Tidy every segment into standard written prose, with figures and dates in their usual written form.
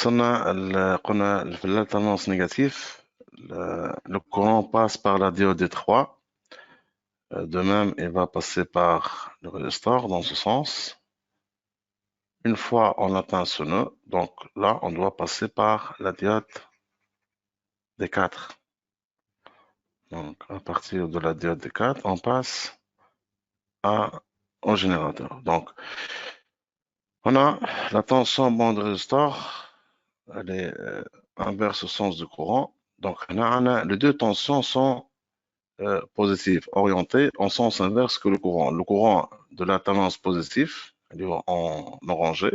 قلنا في l'alternance négatif, le courant passe par la diode D3. De même, il va passer par le résistor dans ce sens. Une fois on atteint ce nœud, donc là, on doit passer par la diode D4. Donc, à partir de la diode D4, on passe au générateur. Donc, on a la tension bande résistor, elle est inverse au sens du courant. Donc, les deux tensions sont positives, orientées en sens inverse que le courant. Le courant de la tendance positive, en orangé,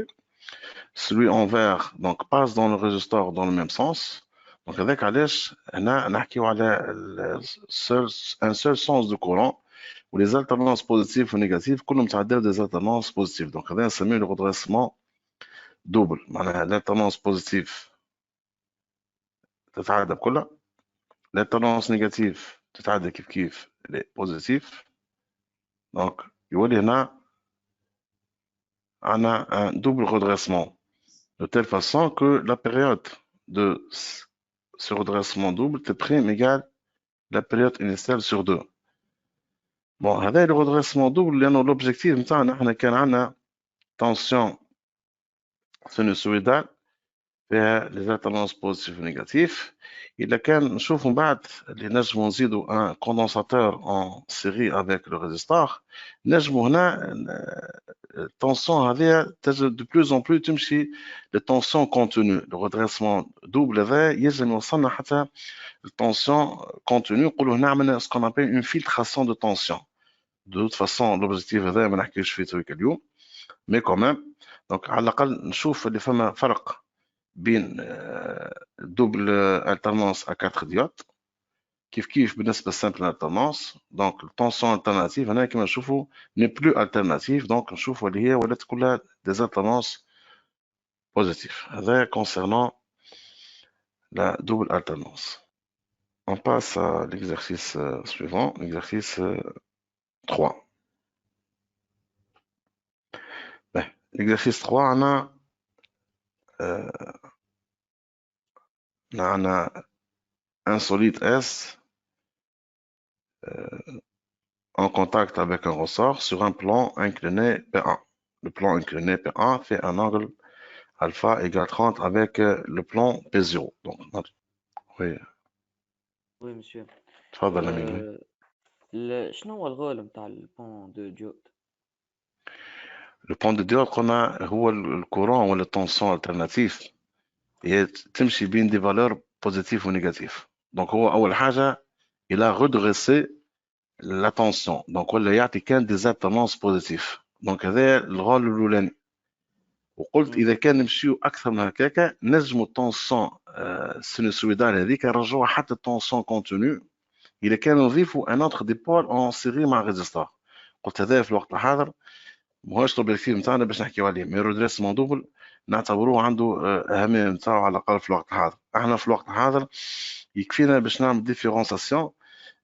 celui en vert donc, passe dans le résistor dans le même sens. Donc, avec علاش هنا نحكيو على un seul sens de courant où les alternances positives ou négatives كلهم تعداو des alternances positives. Donc, هذا نسميه le redressement double. معناها l'alternance positive تتعدى بكلها، l'alternance négative تتعدى كيف les positifs. Donc, يولي هنا عنا un double redressement de telle façon que la période de ce redressement double T' égale la période initiale sur 2. Bon, هذا le redressement double لأنه l'objectif نتاعنا احنا كان عندنا tension sinusoïdale فيها les alternances positives et négatives. إذا كان نشوف من بعد اللي نجمو نزيدو un condensateur en série avec le résistor، نجمو هنا التنسيون هذه تجد de plus en plus تمشي للتنسيون continue. le redressement double هذا يجب يوصلنا حتى التنسيون continue، نقولوا هنا عملنا ce qu'on appelle une filtration de tension. De toute façon l'objectif هذا ما نحكيش فيه تويك اليوم، mais quand même donc على الأقل نشوف اللي فما فرق بين double alternance à 4 diodes كيف بالنسبة simple alternance. donc التنسيون alternative هنا كما نشوفوا n'est plus alternative، donc نشوفوا اللي هي ولات كلها des alternances positives. هذا concernant la double alternance. On passe à l'exercice suivant, l'exercice 3. L'exercice 3 on a un solide S en contact avec un ressort sur un plan incliné P1. Le plan incliné P1 fait un angle alpha égale 30 avec le plan P0. Donc, oui. Oui, monsieur. تفضل أمين. شنو هو الغول نتاع البون دو ديود؟ Le pont de diode قلنا هو الكورون ولا التنسيون الترناتيف، هي تمشي بين دي فالور بوزيتيف ونيجاتيف. دونك هو أول حاجة il a redressé la tension، دونك ولا يعطي كان دي زالترنانس بوزيتيف. دونك هذا الغول الأولاني. وقلت إذا كان نمشيو أكثر من هكاكا نجمو التنسيون سينوسويدال هذيك نرجعوها حتى التنسيون كونتينيو إذا كان نضيفوا ان اوتر ديبول اون سيري مع ريزيستور. قلت هذا في الوقت الحاضر ماهوش لوبجيكتيف نتاعنا باش نحكيو عليه، مي رودريسمون دوبل نعتبروه عنده أهمية نتاعو على الأقل في الوقت الحاضر. احنا في الوقت الحاضر يكفينا باش نعمل ديفيرونساسيون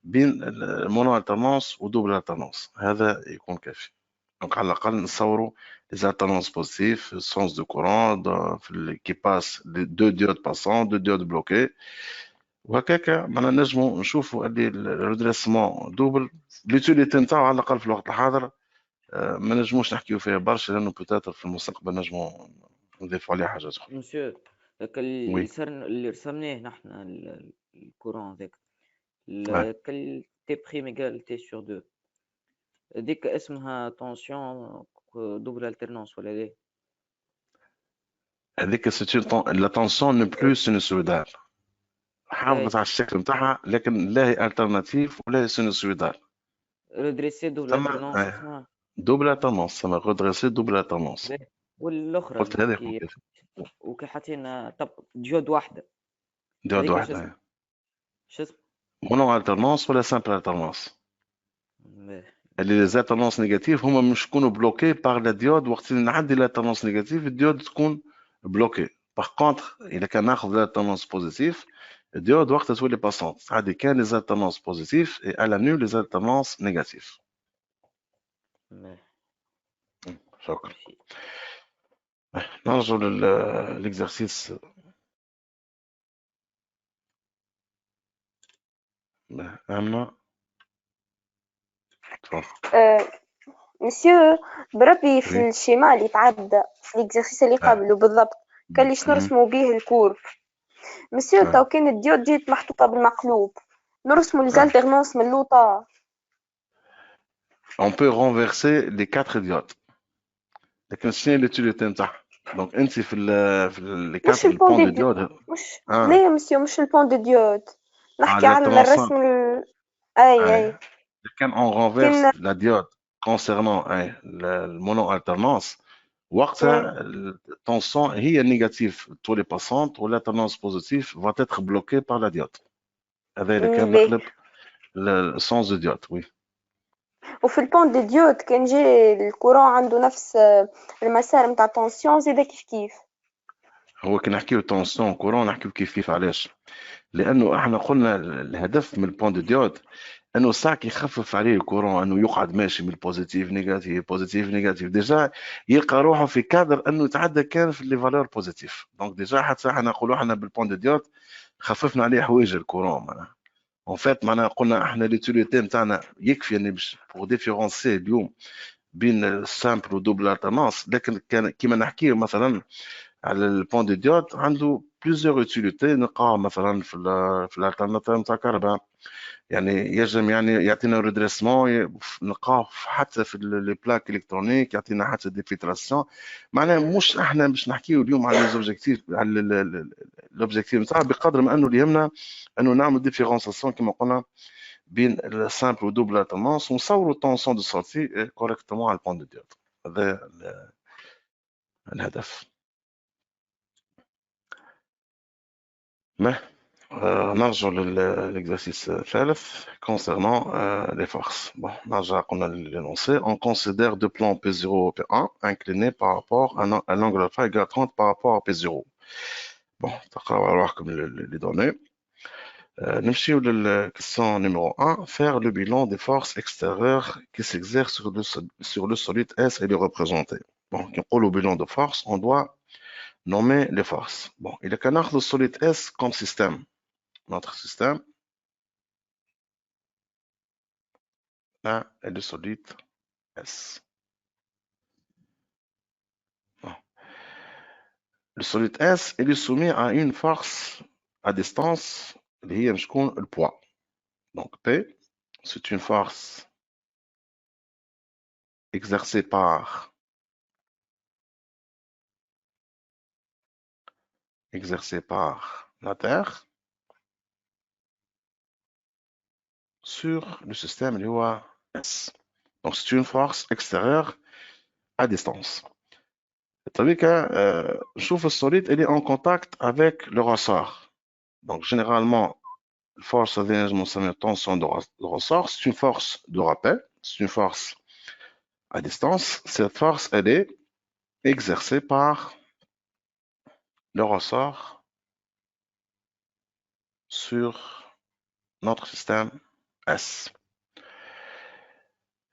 بين المونو الترنونس ودوبل الترنونس، هذا يكون كافي. دونك على الأقل نصوروا les alternances positives, sens de courant, qui passe les deux diodes passants, deux diodes bloquées. وهكاكا معنا نجمو نشوفوا اللي الريدريسمون دوبل ليوتيليتي نتاعو على الأقل في الوقت الحاضر ما نجموش نحكيو فيها برشا لأنه بوتاتر في المستقبل نجمو نضيفوا عليه حاجات أخرى. مسيو وي اللي رسمناه نحن الكورون ذاك آه. كل تي بريم ايكال تي سور دو، هذيك اسمها تونسيون دوبل الترنونس ولا لا؟ هذيك لا تونسيون نو بلو سينوسويدال، حافظت على الشكل نتاعها لكن لا هي الترناتيف ولا هي سينوسويدال. ريدريسي دوبل الترنونس اسمها دوبل الترنونس، ثم ريدريسي دوبل الترنونس. والاخرى قلت هذا يكون كيف وكي حاطين طب ديود واحده ديود واحدة شو اسمه مونو الترنونس ولا سامبل الترنونس. اللي لي زالترنونس نيجاتيف هما مش يكونوا بلوكي باغ لا ديود، وقت اللي نعدي لالترنونس نيجاتيف الديود تكون بلوكي. باغ كونتر اذا كان ناخذ لالترنونس بوزيتيف الديود وقتها تولي باسونت، عادي كان لي زالترنونس بوزيتيف اي على نول لي زالترنونس نيجاتيف. شكرا. نرجع للاكزرسيس أما تفضل. مسيو بربي في وي. الشيما اللي تعدى في الاكزرسيس اللي قبله بالضبط كان ليش نرسموا بيه الكورف. مسيو تو كان الديود جيت محطوطة بالمقلوب نرسموا ليزالتيرنونس من اللوطة. On peut renverser les 4 diodes. لكن شنو اليوتيليتي نتاعها؟ دونك انت في لي مش 4 البون بون دي دو ديود ديود. مش لا يا مسيو مش البون دي ديود نحكي عن l'électron الرسم اي كان on renverse كان la diode concernant le mono-alternance وقتها التنسون هي négatif tous les passantes ou l'alternance positive va être bloquée par la diode. هذا اللي كان نقلب السونس دو ديود. وي. وفي البون دي ديود كان جي الكورون عنده نفس المسار نتاع التونسيون زيدا كيف هو كي نحكيو تونسيون كورون نحكيو كيف علاش؟ لانه احنا قلنا الهدف من البون دو ديود انه ساعة يخفف عليه الكورون انه يقعد ماشي من البوزيتيف نيجاتيف بوزيتيف نيجاتيف ديجا يلقى روحه في كادر انه يتعدى كان في لي فالور بوزيتيف. دونك ديجا حتى احنا نقولوا احنا بالبون دو ديود خففنا عليه حوايج الكورون معناها. اون فيت معناها قلنا احنا ليتيليتي نتاعنا يكفي اني باش بور ديفيرونسي اليوم بين السامبل ودوبل الترنانس. لكن كان كيما نحكيو مثلا على البون دو ديود عنده بليزيور يوتيليتي نلقاها مثلا في الالترناتيف نتاع الكهرباء. يعني يجم يعني يعطينا ريدريسمون نلقاوه حتى في لي بلاك الكترونيك يعطينا حتى دي فيتراسيون. معناها مش احنا باش نحكيو اليوم على لوبجيكتيف على لوبجيكتيف نتاع بقدر ما انه اللي يهمنا انه نعمل ديفيرونساسيون كما قلنا بين السامبل ودوبل الترنانس ونصوروا التونسيون دو سورتي كوريكتومون على البون دو ديود. هذا الهدف. ما نرجع للexercice الثالث concernant les forces. Bon, نرجع قلنا l'énoncé. On considère deux plans P0 et P1 inclinés par rapport à un angle alpha égal à 30 par rapport à P0. Bon, تقراو على روحكم les données. نمشيو للكسيون numéro 1. Faire le bilan des forces extérieures qui s'exercent sur le solide S et les représenter. Bon, كي نقولوا bilan de force, on doit nommer les forces. Bon, il est qu'à ناخذ le solide S comme système. Notre système là est le solide S. Bon. Le solide S il est soumis à une force à distance اللي هي شكون le poids. Donc P c'est une force exercée par la Terre sur le système اللي هو S. Donc c'est une force extérieure à distance. نشوف السوليد il est en contact avec le ressort. Donc généralement force de tension de ressort, c'est une force de rappel, c'est une force à distance. Cette force, elle est exercée par le ressort sur notre système S.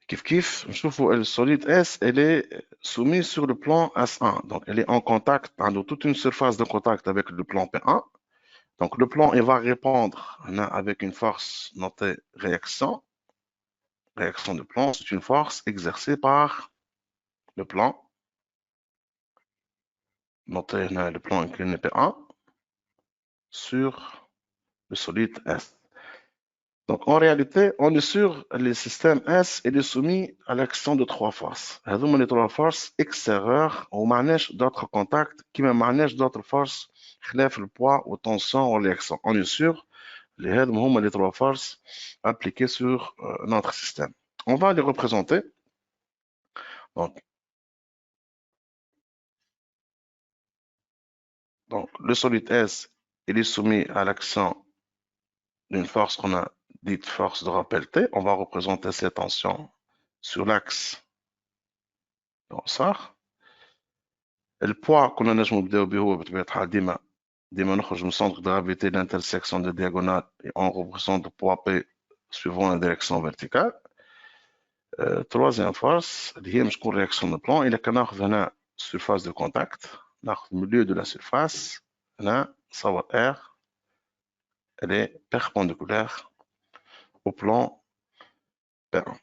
Kif kif, je trouve le solide S, elle est soumise sur le plan S1. Donc, elle est en contact, dans toute une surface de contact avec le plan P1. Donc, le plan, il va répondre avec une force notée réaction. Réaction de plan, c'est une force exercée par le plan. Notez le plan incliné P1 sur le solide S. Donc, en réalité, on est sur le système S, il est soumis à l'action de trois forces. Les trois forces extérieures, on manège d'autres contacts qui manègent d'autres forces, le poids, ou tension, ou réaction. On est sur les trois forces appliquées sur notre système. On va les représenter. Donc, le solide S, il est soumis à l'action d'une force qu'on a dite force de rappel T. On va représenter ces tensions sur l'axe de ressort. Le poids qu'on a نجمو نبداو به هو بطبيعة الحال ديما نخرج من centre de gravité l'intersection de diagonale et on représente le poids P suivant la direction verticale. Troisième force اللي هي مش تكون réaction de plan. إلا كان ناخذ هنا surface de contact ناخذ milieu de la surface هنا نصور R elle est perpendiculaire au plan P1.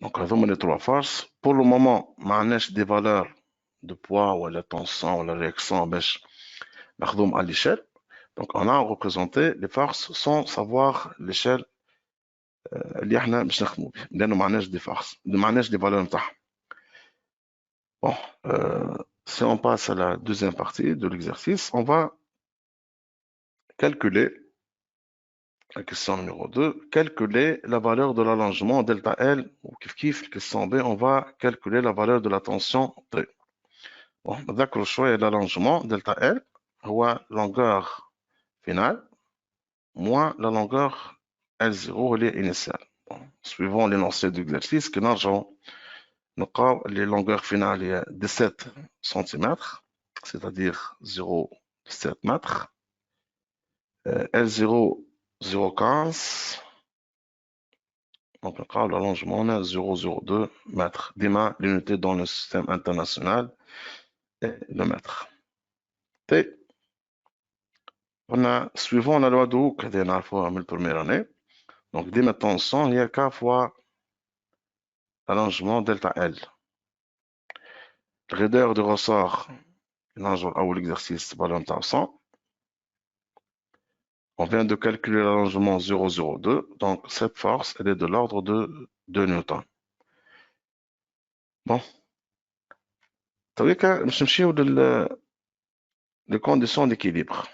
Donc, هذوما les trois forces. Pour le moment, ما عندناش des valeurs de poids ou la tension ou la réaction باش ناخذهم à l'échelle. Donc, on a représenté les forces sans savoir l'échelle اللي احنا باش نخدموا بها لانه ما عندناش دي فورس ما عندناش دي فالور نتاعهم. Bon, si on passe à la deuxième partie de l'exercice, on va calculer la question numéro 2, calculer la valeur de l'allongement delta L ou kif question B, on va calculer la valeur de la tension T. Bon, نذكروا شوية l'allongement delta L هو longueur finale moins la longueur L0 اللي هي initiale. Bon, suivant l'énoncé d'exercice que نرجعوا نلقاو les longueurs finales هي 17 cm, c'est-à-dire 0,17 mètres. L0 0,15. Donc l'allongement on a 0,02 mètres. Dima l'unité dans le système international est le mètre. T. On a suivant la loi de Hooke de la première année. Donc dima tension il y a K fois l'allongement delta L. Le raideur de ressort ou l'exercice ballon 100. On vient de calculer l'allongement 0,02, donc cette force, elle est de l'ordre de 2 newtons. Bon. Les conditions d'équilibre.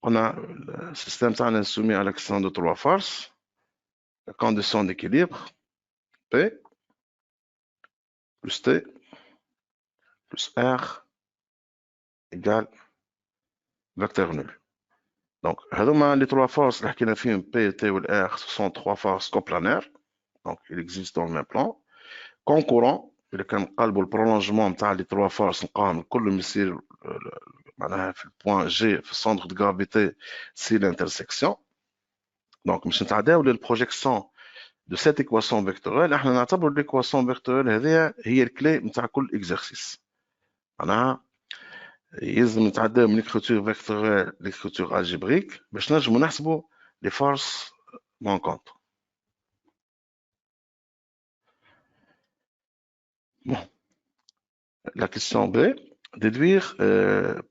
On a le système soumis à l'action de trois forces. La condition d'équilibre, P plus T plus R égale vecteur nul. Donc, les trois forces, P, T ou R, ce sont trois forces coplanaires. Donc, ils existent dans le même plan. Concurrents, il y a le prolongement des trois forces, في البوان G في الcentre de gravité c'est l'intersection. Donc باش نتعداو للبروجيكسيون de cette équation vectorielle احنا نعتبر l'équation vectorielle هذه هي الكلي نتاع كل اكزرسيس. معناها يلزم نتعداو من l'écriture vectorielle l'écriture algébrique باش نجمو نحسبوا les forces manquantes. Bon. La question B. Déduire,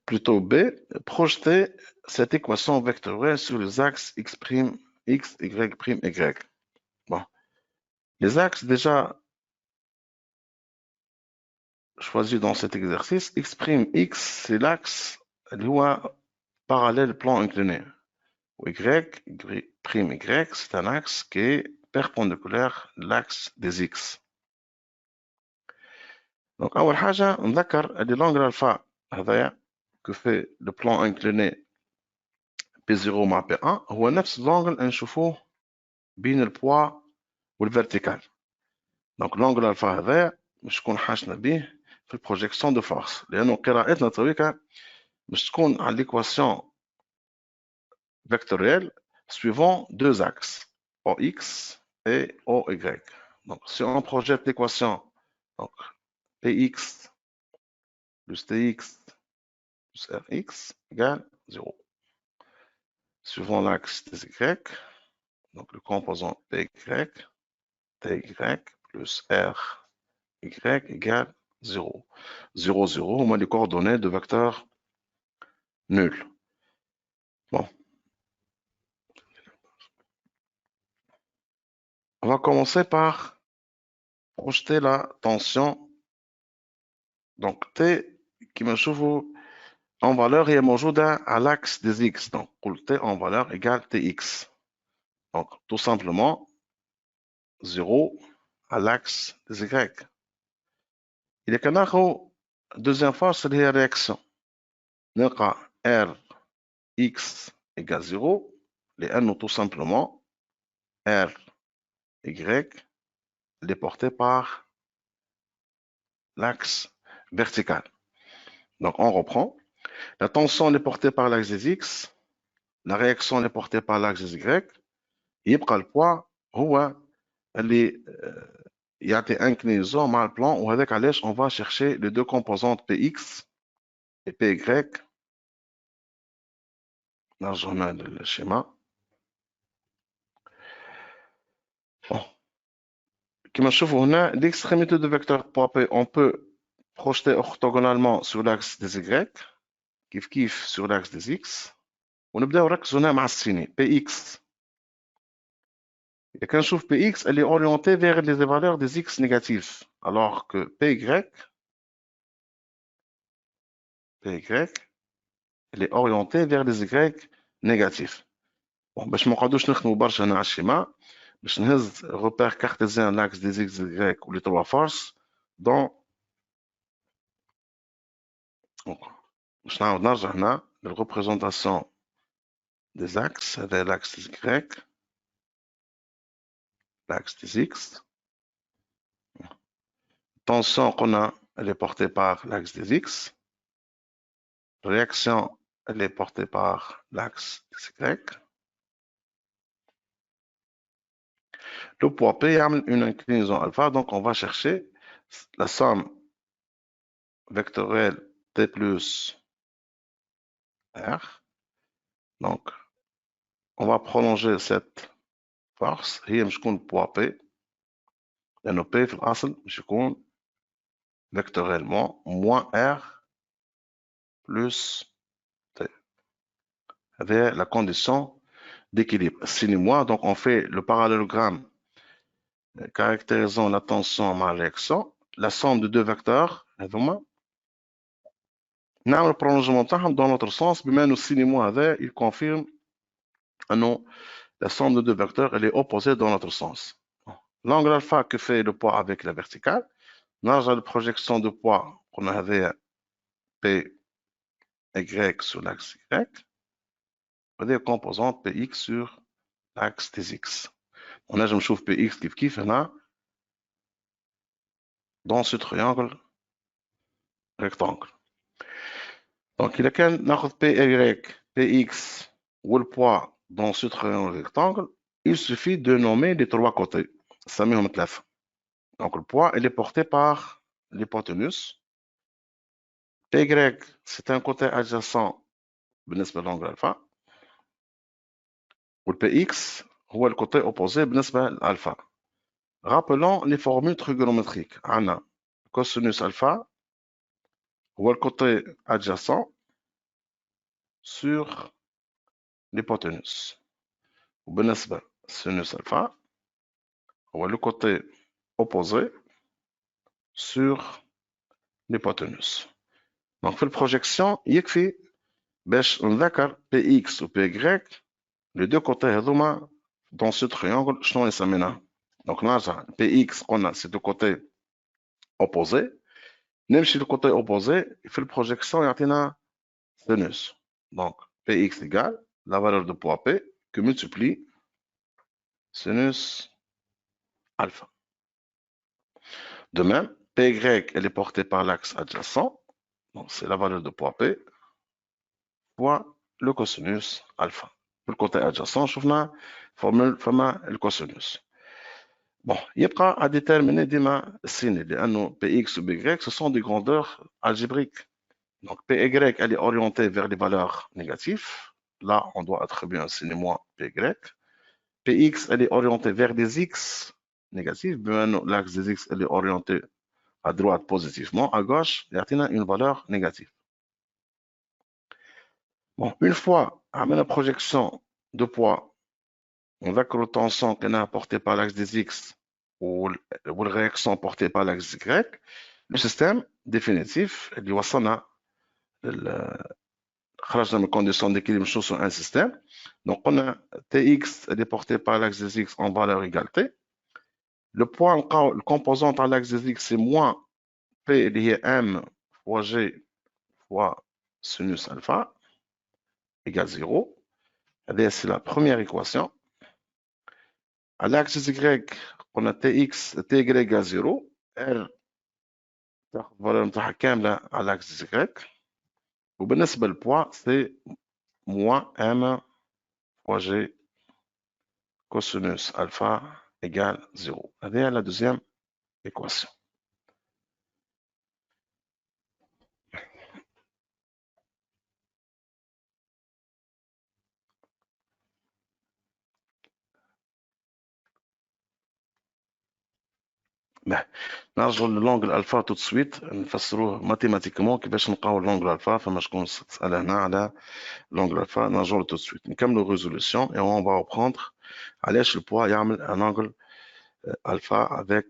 plutôt B, projeter cette équation vectorielle sur les axes x', x, y', y. Bon. Les axes déjà choisis dans cet exercice, x', x, c'est l'axe parallèle plan incliné. Y', y', c'est un axe qui est perpendiculaire à l'axe des x. Donc, أول حاجة نذكر اللي l'angle alpha هذايا que fait le plan incliné P0 مع P1 هو نفس l'angle نشوفوه بين البوا والvertical. Donc l'angle alpha هذايا باش تكون حاجنا به في البروجيكسيون دو فورس لأنه قراءتنا تويكا باش تكون على l'équation vectorielle suivant deux axes OX et OY. Donc si on projette l'équation donc Px plus Tx plus Rx égale 0. Suivant l'axe des Y, donc le composant Py, Ty plus Ry égale 0. 0, 0, on a les coordonnées de vecteurs nuls. Bon. On va commencer par projeter la tension. Donc T qui me chauffe en valeur est موجودة à l'axe des X. Donc T en valeur égale Tx. Donc tout simplement 0 à l'axe des Y. Il y a qu'un deuxième force, c'est la réaction. نلقى R X égale 0 لأنه tout simplement R Y est porté par l'axe vertical. Donc on reprend. La tension est portée par l'axe des X, la réaction est portée par l'axe des Y. يبقى البوا هو اللي يعطي inclinaison مع البلان وهذاك علاش on va chercher les deux composantes Px et Py. نرجع هنا للشيما. كما نشوفوا هنا l'extrémité de vecteur poids P on peut projeter orthogonalement sur l'axe des Y كيف sur l'axe des X ونبداو نركزوا هنا مع السيني PX. Et quand je trouve Px, elle est orientée vers les valeurs des x négatifs, alors que Py, elle est orientée vers les y négatifs. Bon, باش ما نقعدوش نخدموا برشا هنا على الشيما باش نهز repère cartésien l'axe des x, y ou les trois forces dans باش نعاود نرجع هنا للريبريزونطاسيون des axes, هذا l'axe des y, l'axe des x. Tension qu'on a, elle est portée par l'axe des x. Réaction, elle est portée par l'axe des y. Le poids P a une inclinaison alpha, donc on va chercher la somme vectorielle T plus R. Donc, on va prolonger cette force. هي مش تكون poids P. لأنه P في الأصل مش يكون vectoriellement moins R plus T. هذه la condition d'équilibre. Signe-moi, donc on fait le parallélogramme caractérisant la tension مع réaction. La somme de deux vecteurs, هذوما نعمل prolongement تاعهم dans l'autre sens بما انه السينيمو هذا il confirme انه la somme de deux vecteurs elle est opposée dans l'autre sens. L'angle alpha que fait le poids avec la verticale, نرجع للprojection de poids قلنا هذايا P y sur l'axe y وهذايا composante Px sur l'axe des x. ونجم نشوف Px كيف هنا dans ce triangle rectangle. Donc إذا كان ناخذ Py, Px ou le poids dans ce triangle rectangle, il suffit de nommer les trois côtés. نسميهم ثلاثة. Donc le poids il est porté par l'hypoténuse. Py c'est un côté adjacent بالنسبة للانجل alpha. و Px هو le côté opposé بالنسبة للالفا. Rappelons les formules trigonométriques. عندنا cosinus alpha هو le côté adjacent sur l'hypoténuse. وبالنسبة sinus alpha هو le côté opposé sur l'hypoténuse. Donc في البروجيكسيون يكفي باش نذكر Px و Py les deux côtés هذوما dans ce triangle شنو نسميناه. Donc نرجع Px قلنا c'est deux côtés opposés. نمشي للكوتي opposé في البروجيكسيون يعطينا sinus. Donc Px égale la valeur de poids P que multiplie sinus alpha. De même, Py elle est portée par l'axe adjacent. Donc c'est la valeur de poids P fois le cosinus alpha. Pour le côté adjacent, شفنا formule فما الكوسينوس. Bon, يبقى à déterminer ديما السين لأنه Px ou Py ce sont des grandeurs algébriques. Donc Py elle est orientée vers les valeurs négatives. Là, on doit attribuer un signe moins Py. Px elle est orientée vers des x négatifs. L'axe des x elle est orientée à droite positivement, à gauche, il y a une valeur négative. Bon, une fois à la projection de poids, on va que la tension qu'on a apportée par l'axe des x ou la réaction portée par l'axe y, le système définitif, il y a خرجنا من condition d'équilibre sur un système. Donc on a Tx elle est portée par l'axe des x en valeur égalité. Le poids, le composant à l'axe des x c'est moins P lié m fois g fois sinus alpha égale 0. C'est la première équation. À l'axe y, on a Tx, Ty égale 0. R valeur نتاعها كاملة à l'axe y. وبالنسبة للpoids c'est moins m fois g cosinus alpha égale 0. هذه la deuxième équation. نرجعوا للونجل الفا تو سويت نفسروه ماتيماتيكمون كيفاش نلقاو اللونجل الفا. فما شكون سأل هنا على l'angle alpha, نرجعوا tout de suite. نكملوا résolution et on va reprendre علاش le poids يعمل un angle alpha avec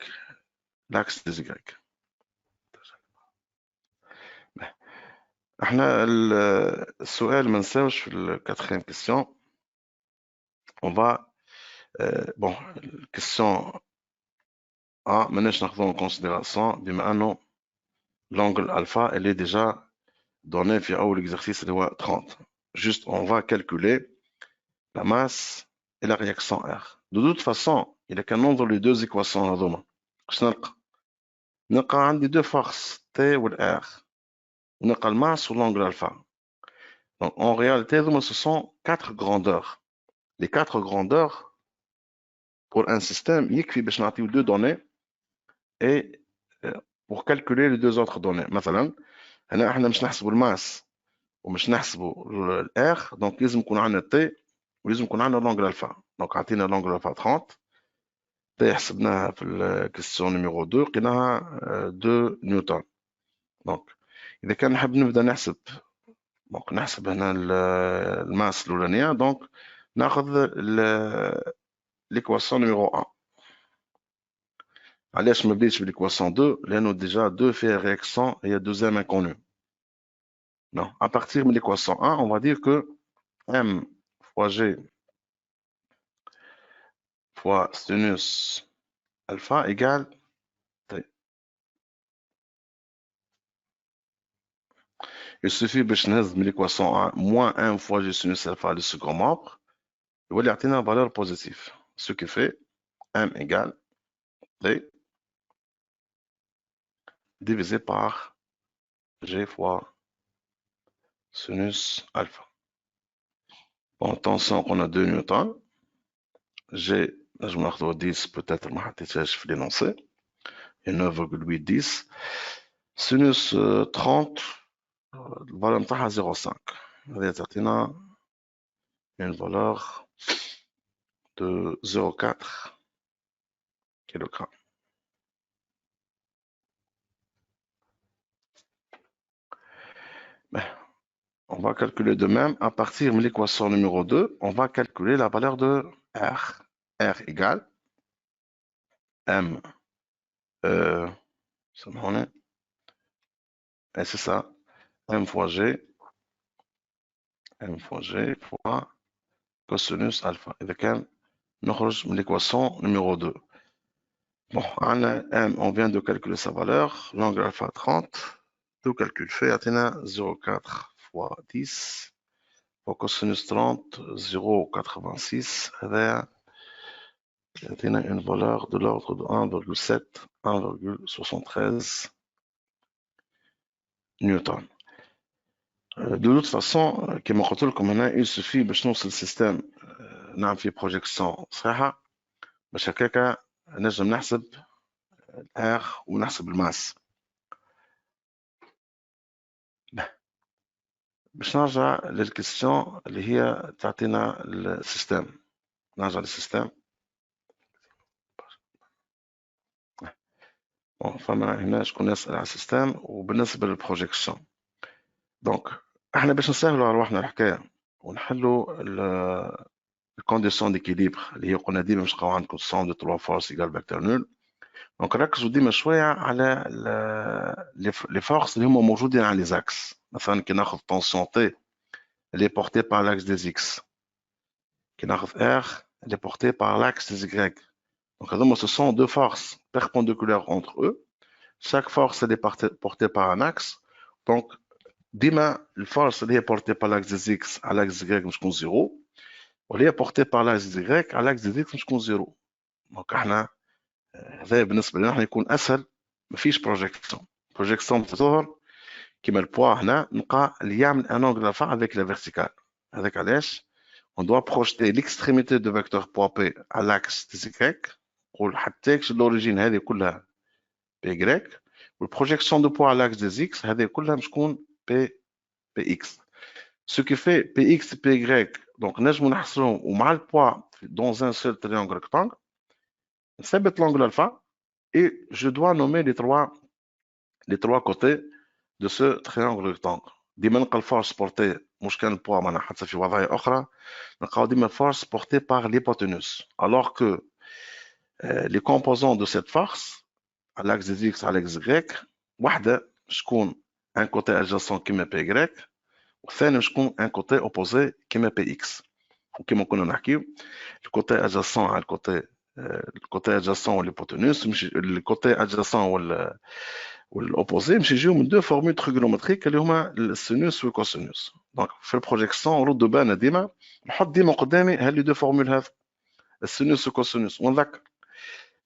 l'axe des Y. احنا السؤال ما نساوش في الكاتريام كيستيون. on va bon question A ماناش ناخذوه en considération بما انه l'angle alpha elle est déjà donné في اول exercice اللي هو 30. juste on va calculer la masse et la réaction R. De toute façon, il a qu'à nombre les deux équations هذوما. باش نلقى عندي deux forces T و R. ونلقى الماس و l'angle alpha. Donc en réalité, هذوما ce sont quatre grandeurs. Les quatre grandeurs pour un système يكفي باش نعطيو deux données et pour calculer les deux autres données. مثلا هنا احنا مش نحسبوا الماس ومش نحسبوا ال R. donc لازم يكون عندنا T ولازم يكون عندنا l'angle alpha. donc عطينا l'angle alpha 30. حسبناها في الكيستيون نيميرو 2 لقيناها 2 نيوتن. دونك اذا كان نحب نبدا نحسب دونك نحسب هنا الماس الاولانيه. دونك ناخذ ليكواسيون نيميرو 1. علاش ما بديتش باليكواسيون 2؟ لانه ديجا 2 فيها رياكسيون هي دوزيام انكونو. non à partir de l'équation 1 on va dire que m fois g fois sinus alpha égale il suffit باش نهز من l'équation 1 moins 1 fois g sinus alpha le second membre يولي يعطينا valeur positive, ce qui fait m égale t divisé par g fois sinus alpha. Bon, attention qu'on a 2 newtons. G, là je me retrouve 10, peut-être ما حطيتهاش في l'énoncé. Et 9,8 10. Sinus 30, الفالeur نتاعها 0,5. هذه تعطينا une valeur de 0,4 kg. On va calculer de même à partir de l'équation numéro 2, on va calculer la valeur de R. R égale M. Et c'est ça. M fois G. M fois G fois cosinus alpha. Et كان نخرج من l'équation numéro 2. Bon, M, on vient de calculer sa valeur. L'angle alpha 30. Tout calcul fait. Athéna 0,4 fois 10. Fois cosinus 30, 0,86. Athéna une valeur de l'ordre de 1,7, 1,73 newton. De toute façon, كما قلت لكم هنا il suffit باش نوصل السيستم نعمل فيه بروجيكسيون صحيحة باش هكاكا نجم نحسب الار ونحسب الماس. باش نرجع للكيستيون اللي هي تعطينا السيستم. نرجع للسيستم. فما هنا شكون يسأل على السيستم وبالنسبة للبروجيكسيون. دونك احنا باش نسهلوا على روحنا الحكاية ونحلوا الكونديسيون ديكيليبر اللي هي قلنا ديما باش نلقاو عندكم سون دو 3 فورس ايكال فيكتور نول. دونك ركزوا ديما شوية على لي فورس اللي هما موجودين على لي زاكس. مثلا كي ناخذ طونسيون تي اللي بورتي بار لاكس دي اكس، كي ناخذ ار اللي بورتي بار لاكس دي زيكغيك. دونك هذوما سو سون دو فورس perpendiculaires entre eux. Chaque force elle est portée par un axe. Donc ديما الفورس اللي هي بورتي بار لاكس دي اكس على لاكس دي مش تكون زيرو، واللي هي بورتي بار لاكس دي على لاكس دي مش تكون زيرو. دونك احنا هذا بالنسبه لنا احنا يكون اسهل. مفيش بروجيكسيون تظهر كيما البوا هنا نلقى اللي يعمل ان انغل الفا افيك لا فيرتيكال. هذاك علاش on doit projeter l'extrémité de vecteur poids P à l'axe des Y. نقول حتى لوريجين هذه كلها بي Y والبروجيكسيون دو بوا à l'axe des X هذه كلها مش تكون بي X. Ce qui fait Px et Py donc نجمو نحصلهم ومع البوا dans un seul triangle rectangle نثبت l'angle alpha et je dois nommer les trois côtés de ce triangle rectangle. ديما نلقى الفورس portée مش كان البوا معناها حتى في وضعية أخرى نلقاو ديما force portée par l'hypoténuse alors que les composants de cette force à l'axe des x à l'axe y واحدة شكون un côté adjacent كيما py والثاني شكون un côté opposé كيما px وكيما كنا نحكيو الكوتي adjacent على الكوتي adjacent والhypoténuse الكوتي adjacent والopposé باش يجيو من دو فورمول تريغونومتريك اللي هما السينوس والكوسينوس دونك في البروجيكسيون نرد بالنا ديما نحط ديما قدامي هاللي دو فورمول هذا السينوس والكوسينوس ونذكر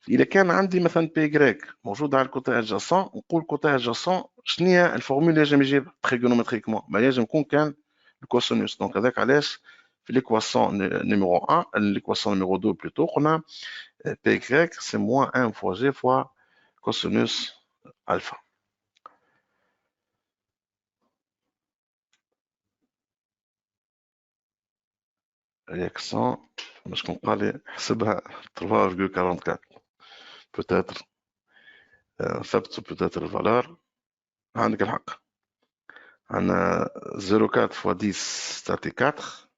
اذا كان عندي مثلا بي غريك موجود على الكوتي ادجاسون نقول كوتي ادجاسون شنو هي الفورمول اللي لازم يجيبها تريغونومتريكمون ما لازم يكون كان الكوسينوس دونك هذاك علاش في ليكواسيون نيميرو 1 ليكواسيون نيميرو 2 بلوتو قلنا بي غريك سي موان 1 فوا جي فوا كوسينوس الفا رياكسيون باش نقول لي حسبها 3.44 peut-être ثبت peut-être الفالور عندك الحق عندنا 0,4 fois 10 ça fait 4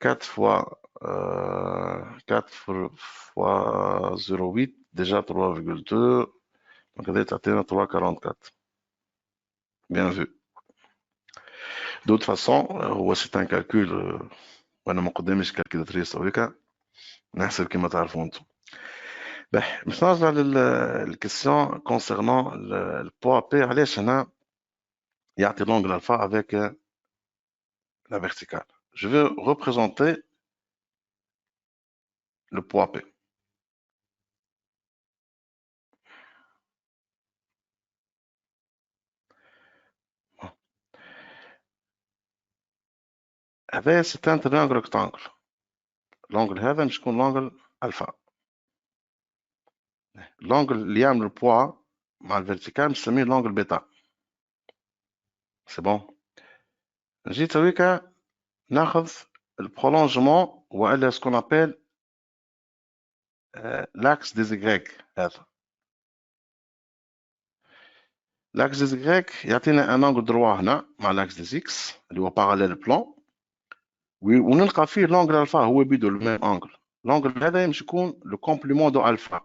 4 fois 4 fois 0,8 déjà 3,2 donc هذا تعطينا 3,44 bien vu d'autre façon هو c'est un calcul وانا ما قداميش كالكولاتريس هذيك نحسب كما تعرفوا انتم باش نرجع للكيسيون كونسيرنون البوا بي علاش هنا يعطي l'angle alpha avec la verticale. Je vais représenter le poids P. هذا c'est un triangle rectangle. L'angle هذا مش يكون l'angle alpha. L'angle اللي يعمل البوا مع الفيرتيكال نسميه l'angle بيتا. C'est bon. نجي تويكا ناخذ البرولونجمون والا ce qu'on appelle l'axe des Y هذا. L'axe des Y يعطينا un angle droit هنا مع l'axe des X اللي هو parallèle plan ونلقى فيه l'angle alpha هو بيدو le même angle. L'angle هذا يمشي يكون le complément de alpha.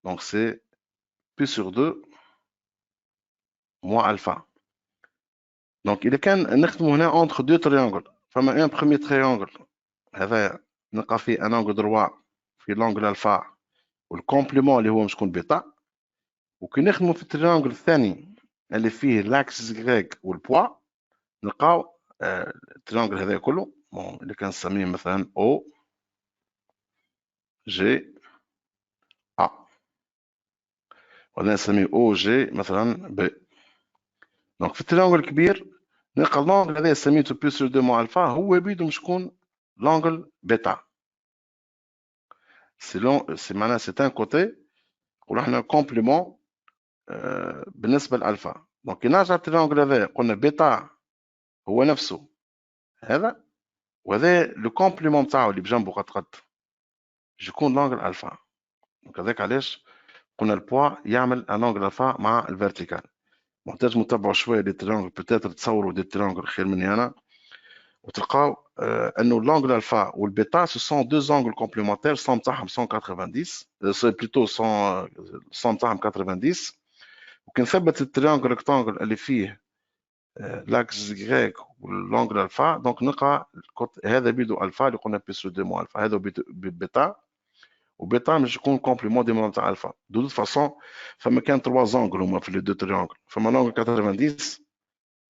Donc c'est P sur 2 moins alpha. Donc إذا كان نخدمو هنا entre deux triangles فما un premier triangle هذا نلقى فيه un angle droit في l'angle alpha والكومبليمون اللي هو مش يكون بيتا وكي نخدمو في التريانجل الثاني اللي فيه لاكس غريك والبوا نلقاو التريانجل هذا كله اللي كان نسميه مثلا او جي ا ولا نسميه او جي مثلا بي. دونك في التريانجل الكبير نلقى اللونجل هذا سميتو بي سور 2 مو الفا هو بيدو مش يكون لونجل بيتا سي معناها سي ان كوتي نقولو احنا كومبليمون بالنسبه للالفا. دونك كي نرجع التريانجل هذا قلنا بيتا هو نفسه هذا وهذا لو كومبليمون تاعو اللي بجنبه قد يكون لونجل الفا. دونك هذاك علاش قلنا البوا يعمل ان لونجل الفا مع الفيرتيكال. محتاج نتبعوا شويه دي تريانجل بوتيتر تصوروا دي تريانجل خير مني انا وتلقاو انه لونجل الفا والبيتا سو سون دو زونجل كومبليمونتير سون تاعهم 190 سي بلوتو سون تاعهم 90 وكي نثبت التريانجل ريكتانجل اللي فيه لاكس غريك واللونجل الفا دونك نلقى هذا بيدو الفا اللي قلنا بي سو 2 مو الفا هذا بيتا وبيتا مش يكون كومبليمون ديما تاع الفا. دو دوت فاسون فما كان 3 زونغل هما في لي دو تريانجل فما لونجل 90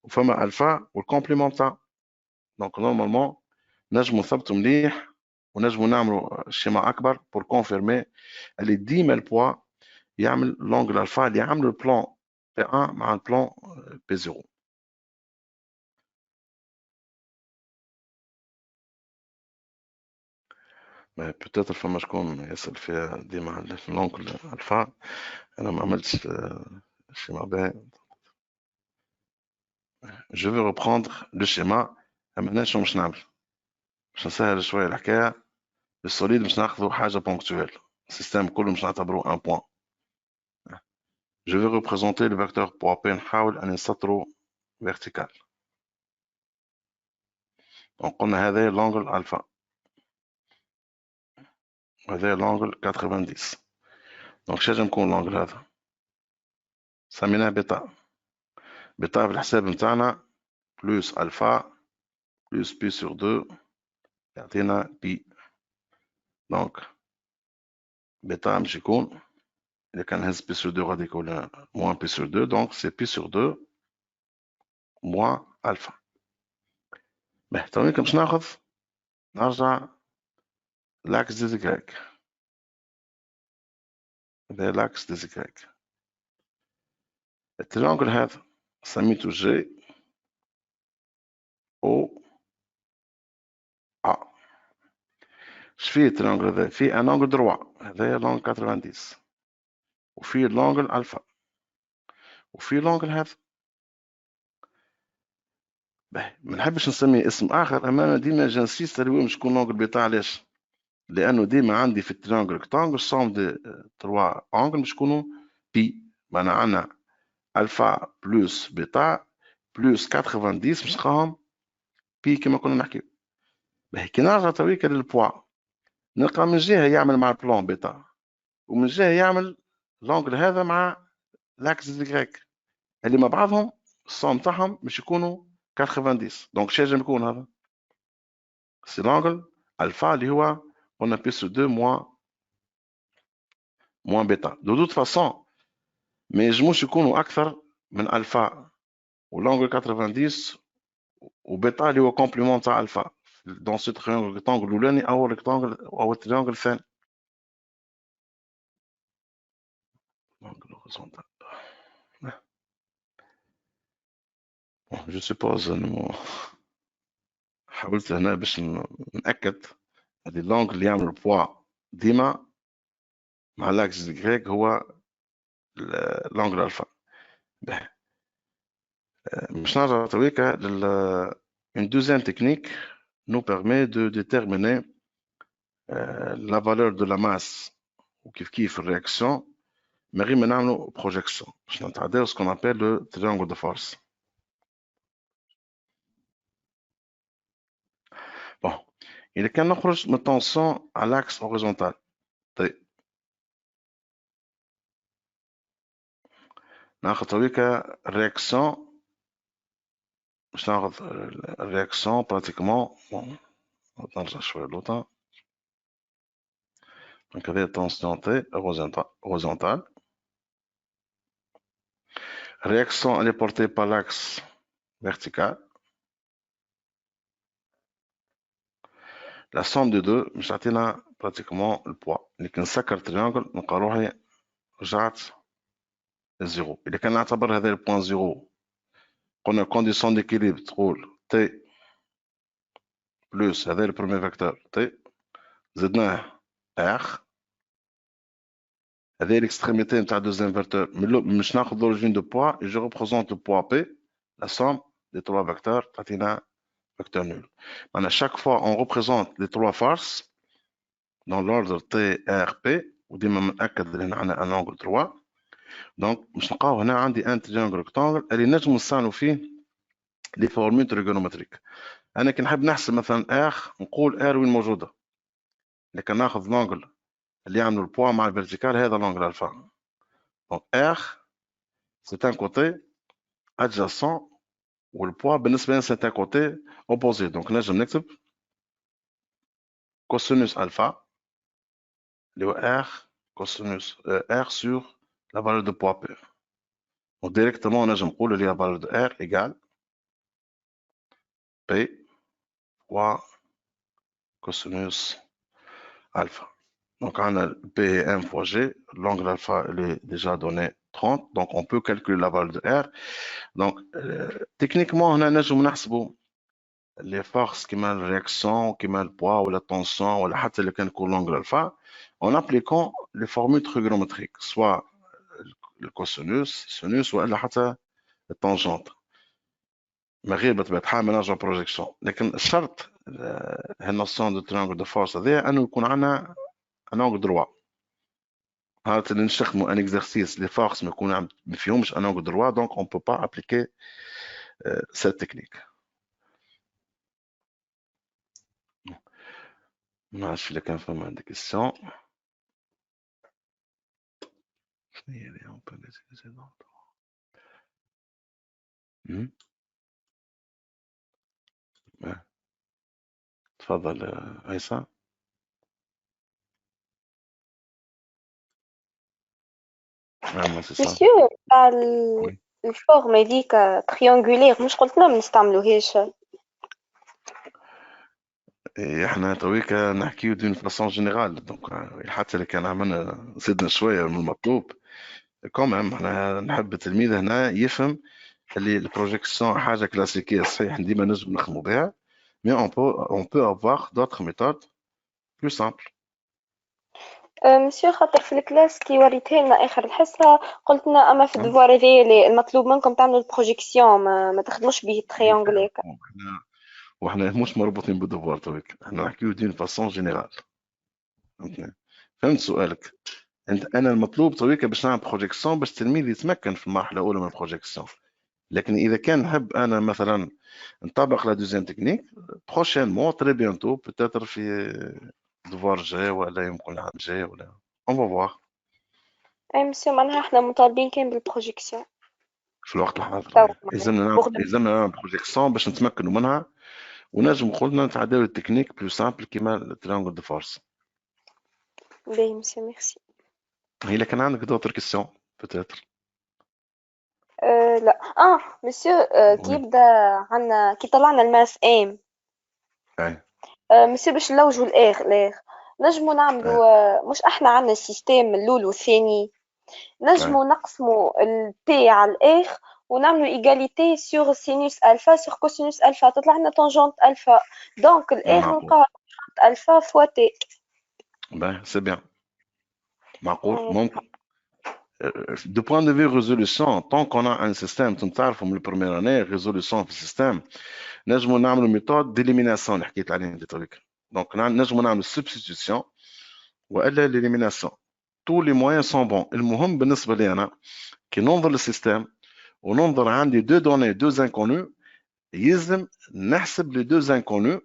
وفما الفا والكومبليمون تاع دونك نورمالمون نجمو نثبتو مليح ونجمو نعملو شيما اكبر بور كونفيرمي اللي ديما البوا يعمل لونجل الفا اللي يعملو البلان بي 1 مع البلان بي 0. بوتيتر فما شكون يسأل فيها ديما على لونجل الفا انا ما عملتش الشيما باهي. Je vais reprendre le schéma. maintenant شنو باش نعمل باش نسهل شويه الحكايه السوليد باش ناخذوا حاجه بونكتويل السيستم كله باش نعتبروه ان بوان je vais représenter le vecteur poids P نحاول أن نسطره vertical. Donc قلنا هذا l'angle alpha. هذا l'angle 90. Donc شنو يكون l'angle هذا؟ سميناه بيتا. بيتا بالحساب نتاعنا بلس الفا بلس بي سور 2 يعطينا بي. دونك بيتا مش يكون إذا كان هز بي سور 2 غادي يكون موان بي سور 2 دونك سي بي سور 2 موان الفا. باهي توني باش نرجع لاكس دي زيكراك. هذا لاكس دي زيكراك. التريانجل هذا سميتو جي او ا. اش فيه التريانجل هذا؟ فيه ان انجل دروا، هذايا لونغ 90، وفيه لونغل الفا، وفيه لونغل هذا. باهي ما نحبش نسميه اسم اخر، اما انا ديما جنسيست اللي هو مش يكون لونغل بيتا. علاش؟ لانه ديما عندي في التريانجل ريكتانجل سوم دي تروا انجل باش يكونوا بي. معناها عندنا الفا بلس بيتا بلس 90 باش نلقاهم بي كما كنا نحكيو. باهي كي نرجع تويكا للبوا نلقى من جهه يعمل مع البلون بيتا، ومن جهه يعمل لونغل هذا مع لاكس ديغريك اللي مع بعضهم الصوم تاعهم باش يكونوا 90. دونك شنو ينجم يكون هذا؟ سي لونغل الفا اللي هو قلنا بي سو 2 موان بيتا. دو دوت فاسون ما ينجموش يكونوا اكثر من الفا ولونغل 90 وبيتا اللي هو كومبليمون تاع الفا دون سو تريانجل ريكتانجل الاولاني او ريكتانجل او التريانجل الثاني. جو سوبوز انه حاولت هنا باش نأكد هذه اللونغ اللي يعمل البوا ديما مع لاكس ديغريك هو لونغل الفا. باش نرجع تويكا une deuxième technique nous permet de déterminer la valeur de la masse وكيف كيف الرياكسيون من غير ما نعملوا بروجيكسيون باش نتعداو ce qu'on appelle le triangle de force. bon إذا كان نخرج من tension à l'axe horizontal. طيب ناخذ تويكا الرياكسيون باش ناخذ الرياكسيون براتيكمون. نرجع شويه لوطا. Donc هذه tension T horizontale. Réaction elle est portée par l'axe vertical. La somme de deux مش تعطينا pratiquement le poids. اللي كان نسكر تريانجل نلقى روحي رجعت للزيرو. إذا كان نعتبر هذا البوان زيرو قلنا الكونديسيون ديكيليبر تقول تي بلس هذا البروميير فاكتور تي زدناه ار. هذه l'extrémité نتاع دوزيام فاكتور مش ناخذ l'origine de poids et je représente le poids P, la somme des trois vecteurs تعطينا vecteur nul. Maintenant, chaque fois on représente les trois faces dans l'ordre T, R, P وديما متأكد ان عندنا un angle droit. donc باش نلقاو هنا عندي un triangle rectangle اللي نجم نستعملوا فيه les formules trigonométriques. انا كي نحب نحسب مثلا R نقول R وين موجوده، لكن ناخذ l'angle اللي يعملوا البوا مع الفيرتيكال هذا l'angle الفا. donc R c'est un côté adjacent والبوا بالنسبه لنا c'est un côté opposé. donc نجم نكتب cosinus alpha اللي هو R cosinus R sur la valeur de poids P. donc directement نجم نقول اللي هي valeur de R égale P fois cosinus alpha. donc on a P est M fois G, l'angle alpha il est déjà donné 30, donc on peut calculer la valeur de R. donc techniquement on a نجم نحسبوا les forces qui mènent la réaction, qui mènent le poids ou la tension ou حتى اللي كان يكون l'angle alpha en appliquant les formules trigonométriques, soit le cosinus, sinus ou حتى التانجنت. من غير بطبيعة الحال ما نرجع بروجيكسيون. لكن الشرط النوسيون دو تريانجل دو فورس هذايا انه يكون عندنا ان انجل دروا. هات اللي نستخدموا ان اكزرسيس لي فورس ما فيهمش ان انغل دروا دونك اون بو با ابليكي cette technique. ما نعرفش إلا كان فما عندك كيسيون. شنو هي اللي on peut l'utiliser dans تفضل عيسى. مسيو تاع الفورم هذيك تريونغولير مش قلت لنا ما نستعملوهاش؟ احنا تويكا نحكيو دون فاسون جينيرال دونك حتى اللي كان عملنا زدنا شويه من المطلوب كومام. احنا نحب التلميذ هنا يفهم اللي البروجيكسيون حاجه كلاسيكيه صحيح ديما نجم نخدموا بها مي اون بو افوار دوطخ ميثود بلو سامبل. مسيو خاطر في الكلاس كي وريتها لنا اخر الحصه قلت لنا اما في الدفوار هذايا المطلوب منكم تعملوا البروجيكسيون ما تخدموش به التريونغل هكا. وحنا مش مربوطين بالدفوار تويك، احنا نحكيو دين فاسون جينيرال. فهمت سؤالك انت؟ انا المطلوب تويك باش نعمل بروجيكسيون باش التلميذ يتمكن في المرحله الاولى من البروجيكسيون. لكن اذا كان نحب انا مثلا نطبق لا دوزيام تكنيك بروشينمون تري بيانتو بوتيتر في دفوار جاي ولا يمكن العام جاي ولا اون فوار. اي مسيو معناها احنا مطالبين كان بالبروجيكسيون في الوقت الحاضر. لازمنا نعمل بروجيكسيون باش نتمكنوا منها ونجم قلنا نتعداو التكنيك بلو سامبل كيما التريانغل دو فورس. باهي مسيو ميرسي. هي كان عندك دوتر كيسيون بوتيتر؟ لا مسيو كي يبدا عندنا كي طلعنا الماس ام مسيو باش نلوجوا الاخ نجموا نعملوا مش احنا عندنا السيستم الاول والثاني نجموا نقسموا البي على الاخ ونعملوا ايغاليتي سور سينوس الفا سور كوسينوس الفا تطلع لنا طونجونت الفا دونك الاخ نلقاو طونجونت الفا فوا تي. باهي سي بيان معقول ممكن. Du point de vue résolution, tant qu'on a un système, tu تعرفوا من البريمير اني ريزوليوشن في السيستم نجموا نعملوا ميثود ديليميناسيون اللي حكيت عليها انت تويك. دونك نجموا نعملوا سبستيتيوشن والا ليليميناسيون. تو لي مويان سون بون. المهم بالنسبه لي انا كي ننظر للسيستم وننظر عندي دو دوني دو انكونو يلزم نحسب لي دو انكونو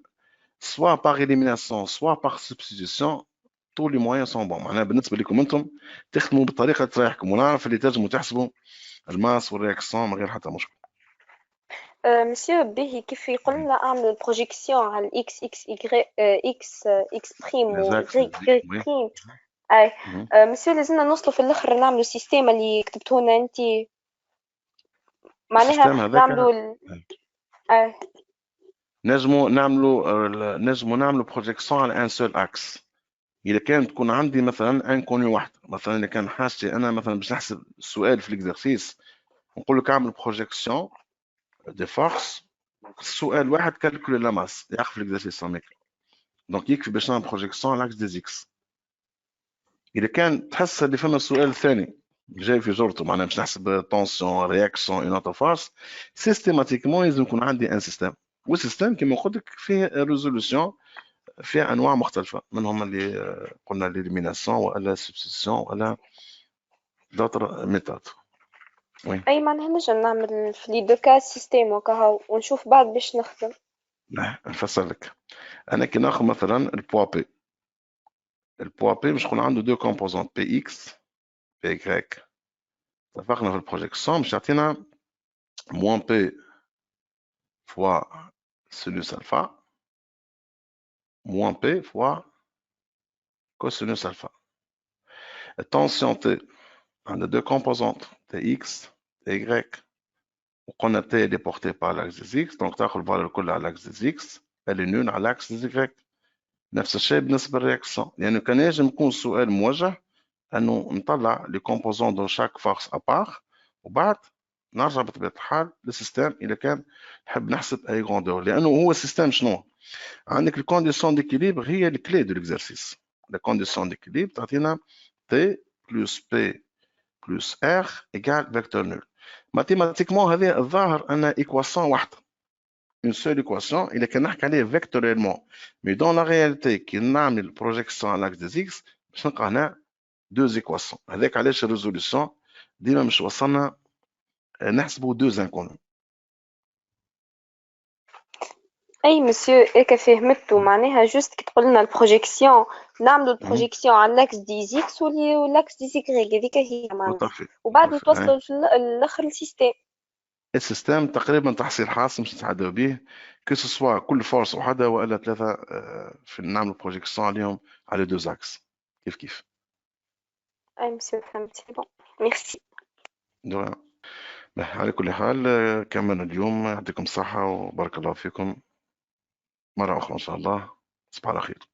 سوا باغ إليميناسيون سوا باغ سبستيتيوشن. tous les moyens sont bons. معناها بالنسبه لكم انتم تخدموا بالطريقه اللي تريحكم ونعرف اللي تنجموا تحسبوا الماس والرياكسيون من غير حتى مشكل. مسيو باهي كيف يقول لنا اعملوا البروجيكسيون على الاكس اكس اكس بريم و زي بريم. اي مسيو لازمنا نوصلوا في الاخر نعملوا السيستم اللي كتبته لنا انت معناها نعملوا نجموا نعملوا بروجيكسيون على ان سول اكس. إذا كان تكون عندي مثلا انكوني واحد، مثلا إذا كان حاجتي أنا مثلا باش نحسب السؤال في الإكزرسيس نقول لك أعمل بروجيكسيون دي فورس السؤال واحد كالكولي لا ماس يقف في الإكزرسيس ساميك دونك يكفي باش نعمل بروجيكسيون على اكس دي زيكس. إذا كان تحس اللي فما السؤال الثاني جاي في جرته معناها باش نحسب طونسيون رياكسيون اون اوتر فورس سيستيماتيكمون لازم يكون عندي ان سيستم والسيستم كيما قلت لك فيه ريزولوسيون فيها انواع مختلفه منهم اللي قلنا ليليميناسيون ولا سبستيسيون ولا دوتر ميثود. وي اي معناها نجم نعمل في لي دو كاس سيستيم وكاهو ونشوف بعد باش نخدم. نفسر لك انا كي ناخذ مثلا البوا بي باش يكون عنده دو كومبوزونت بي اكس بي اكريك. اتفقنا في البروجيكسيون باش يعطينا موان بي فوا سينوس الفا moins P fois cosinus alpha. Tension T, on a deux composantes, Tx, Ty, on a T est déporté par l'axe des X, donc tu as le valeur à l'axe des X, elle est nulle à l'axe des Y. نفس الشيء بالنسبة للرياكسيون، يعني كان يجب يكون سؤال موجه أنه نطلع لي كومبوزون دو شاك فورس أبار وبعد نرجع بطبيعة الحال للسيستم إذا كان نحب نحسب أي غوندور، لأنه هو السيستم شنو؟ عندك الكونديسيون ديكيليبر هي الكلي دو ليكزرسيس. لا كونديسيون ديكيليبر تعطينا تي بلس بي بلس ار ايكال فيكتور نول. ماتيماتيكمون هذه الظاهر ان ايكواسيون واحده اون سول ايكواسيون اذا كان نحكي عليه فيكتوريلمون مي دون لا رياليتي كي نعمل بروجيكسيون على الاكس دي اكس باش نلقى هنا 2 ايكواسيون. هذاك علاش الريزوليوشن ديما مش وصلنا نحسبوا 2 انكونو. اي مسيو هيك فهمتو، معناها جوست كي تقول لنا البروجيكسيون نعملوا البروجيكسيون على الاكس دي زيكس والاكس دي زيكغيك، هذيك هي معناها، وبعد نتوصلوا في الاخر السيستم. السيستم تقريبا تحصيل حاصل مش نتحدثوا به، كو سوا كل فورس وحدها والا 3 في نعملوا بروجيكسيون عليهم على 2 اكس كيف. اي مسيو فهمت، بون ميرسي. على كل حال كملنا اليوم، يعطيكم الصحة وبارك الله فيكم. مرة أخرى إن شاء الله. تصبحوا على خير.